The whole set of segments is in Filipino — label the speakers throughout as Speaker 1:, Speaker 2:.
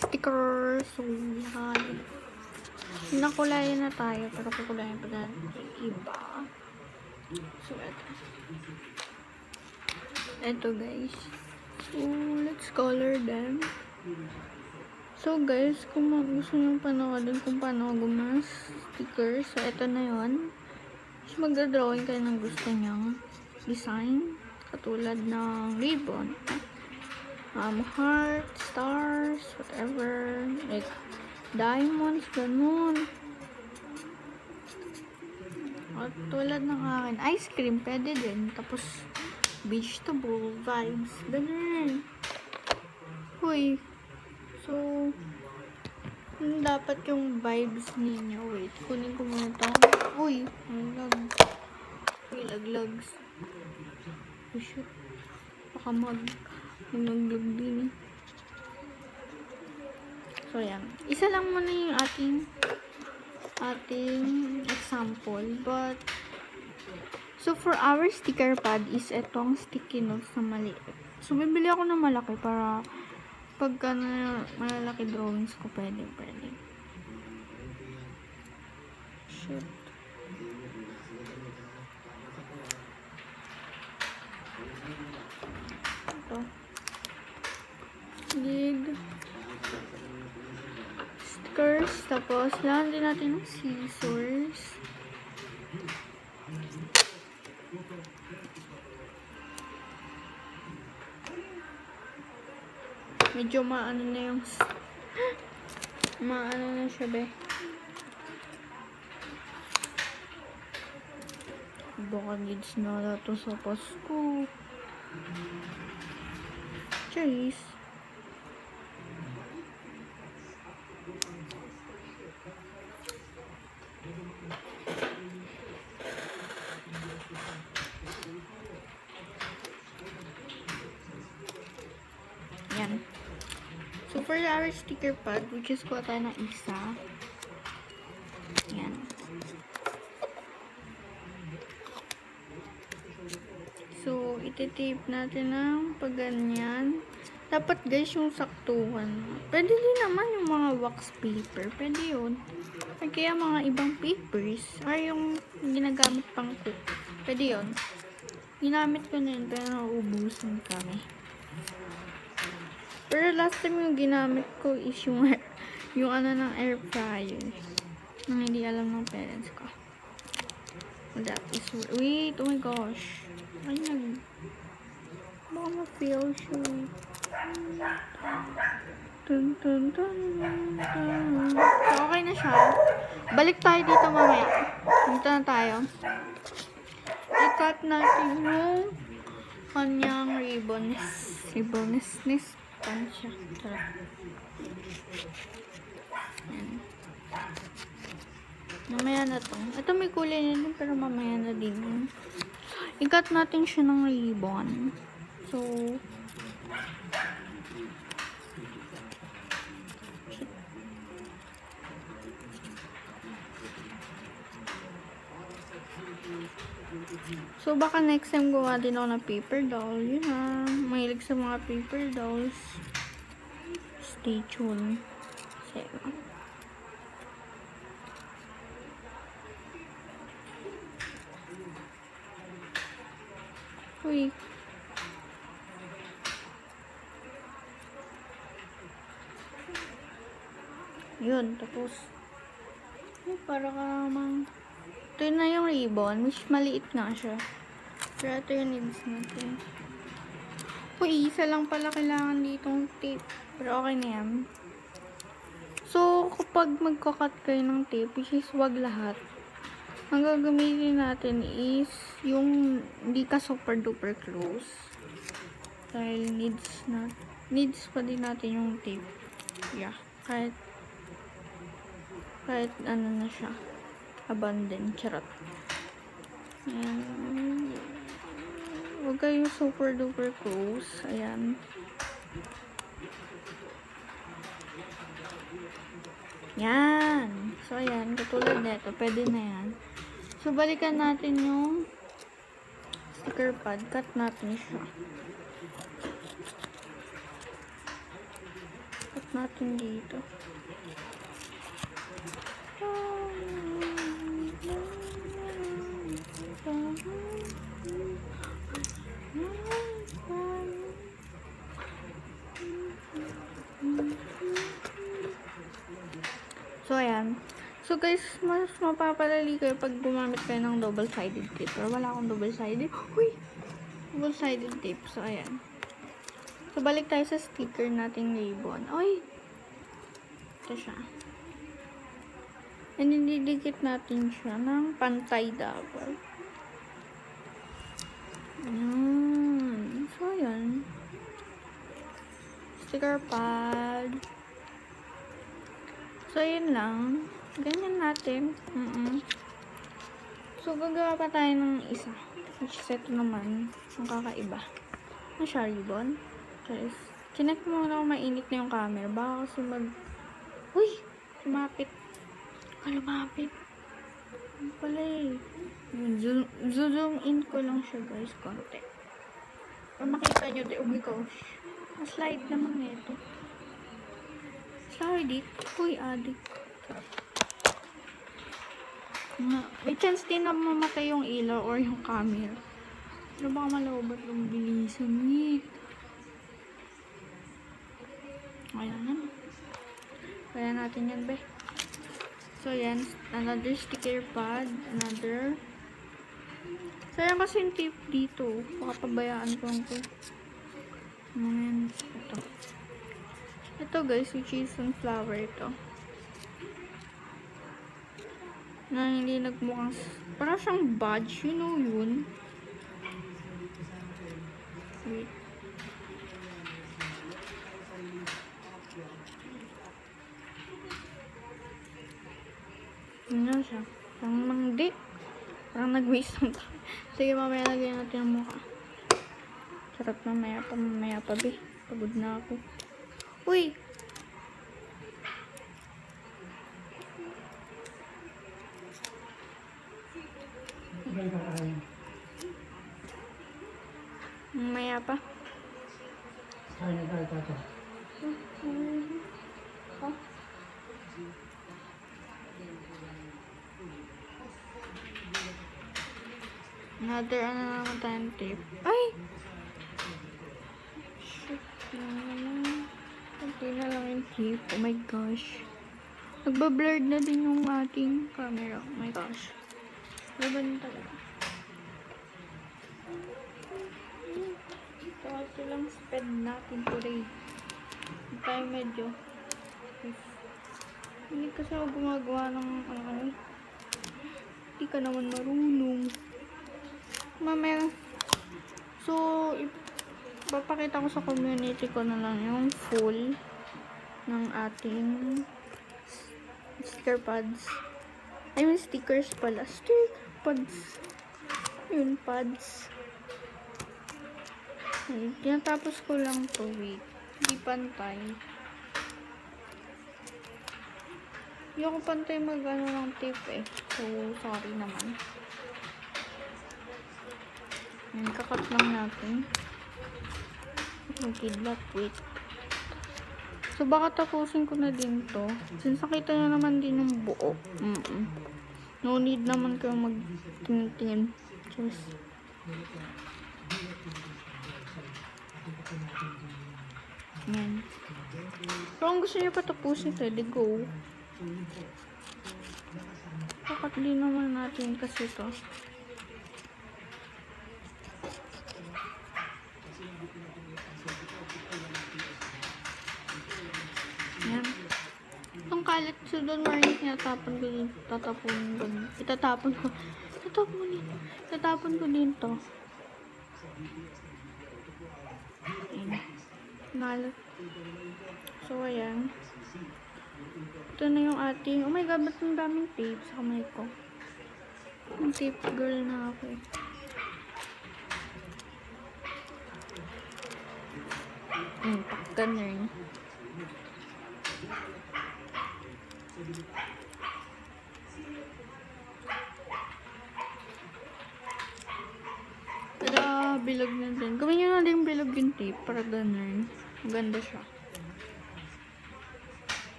Speaker 1: Sticker. So, yan. Nakulayan na tayo, pero kukulayan pa natin iba. So, eto guys. So, let's color them. So, guys, kung gusto nyo panoodin kung paano gumawa sticker, so, eto na yun. So, magdadrawing kayo ng gusto nyong design. Katulad ng ribbon. Heart, stars, whatever. Like, diamonds, ganun. At tulad ng akin, ice cream, pwede din. Tapos, vegetable, vibes, ganun. Uy. So, dapat yung vibes ninyo. Wait, kunin ko muna ito. Uy, naglag. Uy, laglags. Oh, shit. Baka maglaglag din. So, yan. Isa lang muna yung ating example. But, so, for our sticker pad is etong sticky notes na maliit. So, bibili ako ng malaki para pagka na malalaki drawings ko, pwede. Shit. Ito. Lid. Stickers. Tapos, lahan din natin ng scissors. Medyo maano na yung maano na siya, be. Baka needs na nato sa Pasko. Cheers. Yan. So, for our sticker pad, which is kuha tayo ng isa. Yan. So, ititape natin ng pag ganyan. Dapat guys, yung saktuhan. Pwede din naman yung mga wax paper. Pwede yun. Kaya mga ibang papers, ay yung ginagamit pang cook. Pwede yun. Ginamit ko na yun, pero nauubusan kami. Pero last time yung ginamit ko is yung ano ng air fryer. Nang hindi alam ng parents ko. That is, wait, oh my gosh. Ay, baka ma-feel siya. Dun. So, okay na siya. Balik tayo dito mamaya. Dito na tayo. I-cut natin yung kanyang ribbonness. Pan siya. Mamaya na to. Ito may kulay na din, pero mamaya na din. I-cut natin siya ng ribbon. So, baka next time gawa din ako ng paper doll. Yun na. Mahilig sa mga paper dolls. Stay tuned. Sero. Uy. Yun. Tapos, para ka ito na yung ribbon. Mas maliit nga siya. Pero ito yung nibs natin. Uy, isa lang pala kailangan ditong tape. Pero okay na yan. So, kapag magkakat kayo ng tape, which is wag lahat, ang gagamitin natin is yung hindi ka super duper close. Dahil needs pa din natin yung tape. Yeah. Kahit ano na siya. Abandon. Charot. Ayan. Huwag kayo super duper close. Ayan. Yan. So, ayan. Katulad nito. Pwede na yan. So, balikan natin yung sticker pad. Cut natin siya. natin dito. So, ayan. So, guys, mas mapapadali kayo pag gumamit kayo ng double-sided tape. Pero wala akong double-sided. Uy! Double-sided tape. So, ayan. So, balik tayo sa sticker nating ribbon. Uy! Ito siya. And didikit natin siya ng pantay dapat. Ayan. So, ayan. Sticker pad. So, yun lang. Ganyan natin. So, gagawa pa tayo ng isa. Which is ito naman. Ang kakaiba. Ang siya ribbon. Guys, chinek mo muna kung mainit na yung camera. Baka kasi Uy! Lumapit. Lumapit. Ano pala eh. Zoom in ko lang siya guys. Konti. Para makita nyo. Oh my gosh. Slide naman nito. Sorry, Dick. Uy, adik. May chance din na mamatay yung ilaw or yung camera. Pero baka malawbat yung bilisan. Ayan na. Kaya natin yan, be. So, yan. Another sticker pad. Another. Sayang kasi yung tape dito. Baka pabayaan ko ang ko. Ayan. Ito. Ito, guys. Which is sunflower ito. Na hindi nagmukhang parang siyang badge, you know yun. Wait. Ano siya? Parang mangdi. Parang nag-waste lang tayo. Sige, mamaya lagyan natin ang mukha. Sarap mamaya pa, be. Pagod na ako. Uy! Mamaya pa. Another naman tayong tape. Ay! Shit naman. Kunti na lang yung tape. Oh my gosh. Nagbablurred na din yung ating camera. Oh my gosh. Laban talaga. Ito lang speed natin today. Hindi tayo medyo. Hindi kasi ako gumagawa ng ano. Hindi ka naman marunong. Mamaya. So, ipapakita ko sa community ko na lang yung full ng ating sticker pads. I mean stickers pala. Sticker pads. Yun, pads. Ay, tinatapos ko lang to. Wait. Hindi pantay. Hindi ako pantay mag-ano ng tape eh. So, sorry naman. Yan, kakat lang natin. Mag-kidlat, wait. So, baka tapusin ko na din to. Since nakita nyo naman din yung buo. No need naman kayo mag-tingin-tingin. Just. Yan. Pero kung gusto nyo patapusin, pwede go. Kakat din naman natin kasi to. Yan. Ang kalat sa doon, Marnie, tinatapon ko din. Itatapon ko din to. Ayan. Nalat. So, ayan. Ito na yung ating, oh my god, ba't ang daming tape sa kamay ko? Yung tape girl na ako eh. Ganun. Tada, bilog na din. Gawin nyo na din bilog yung tape para ganun. Maganda siya.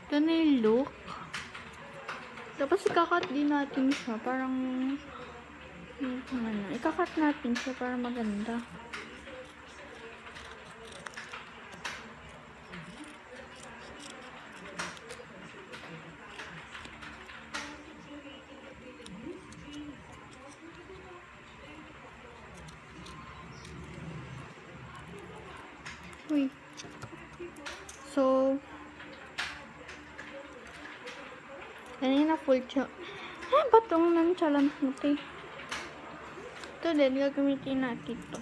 Speaker 1: Ito na yung look. Tapos ikakat din natin siya. Parang, ikakat natin siya para maganda. Uy. So, kanina full siya. Ba't ang nonchalant mo, te? Ito din, gagamitin natin to.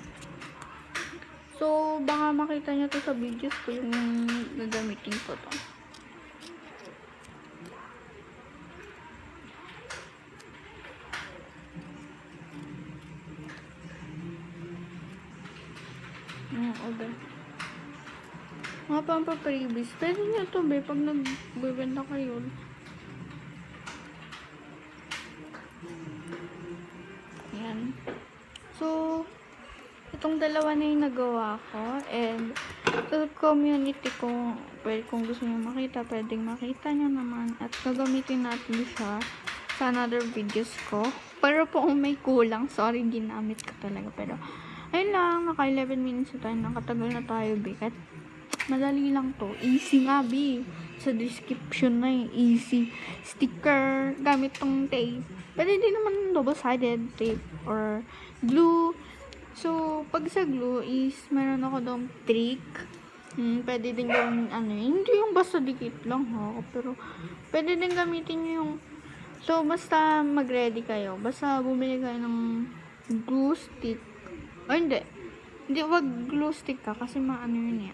Speaker 1: So, baka makita nyo to sa videos ko yung gagamitin ko to. Okay. Mga pampapribis. Pwede nyo to, be, pag nagbibenta kayo. Ayan. So, itong dalawa na yung nagawa ko. And, sa community ko, pwede kung gusto nyo makita, pwedeng makita nyo naman. At gagamitin natin siya sa another videos ko. Pero po kung may kulang, sorry, ginamit ko talaga. Pero, ayun lang, naka 11 minutes na tayo. Nakatagal na tayo, be. At, madali lang to. Easy nga, be. Sa description na yung easy. Sticker, gamit tong tape. Pwede din naman double-sided tape or glue. So, pag sa glue is, meron ako doon trick. Pwede din gawin, hindi yung basta dikit lang, ha. Pero, pwede din gamitin nyo yung, so, basta mag-ready kayo. Basta bumili kayo ng glue stick. O, hindi. Hindi, wag glue stick ka kasi maano yun eh.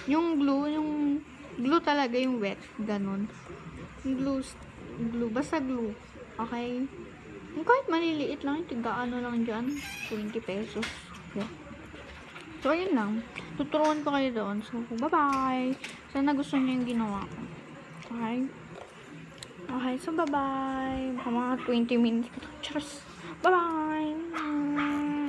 Speaker 1: Yung glue talaga yung wet, ganun. Yung glue, basta glue. Okay? Yung kahit maliliit lang, tiga-ano lang dyan, 20 pesos. Yeah. So, ayun lang. Tuturuan ko kayo doon. So, bye-bye. Sana gusto niyo yung ginawa ko. Okay? Okay, so bye-bye. Mga 20 minutes. Cheers!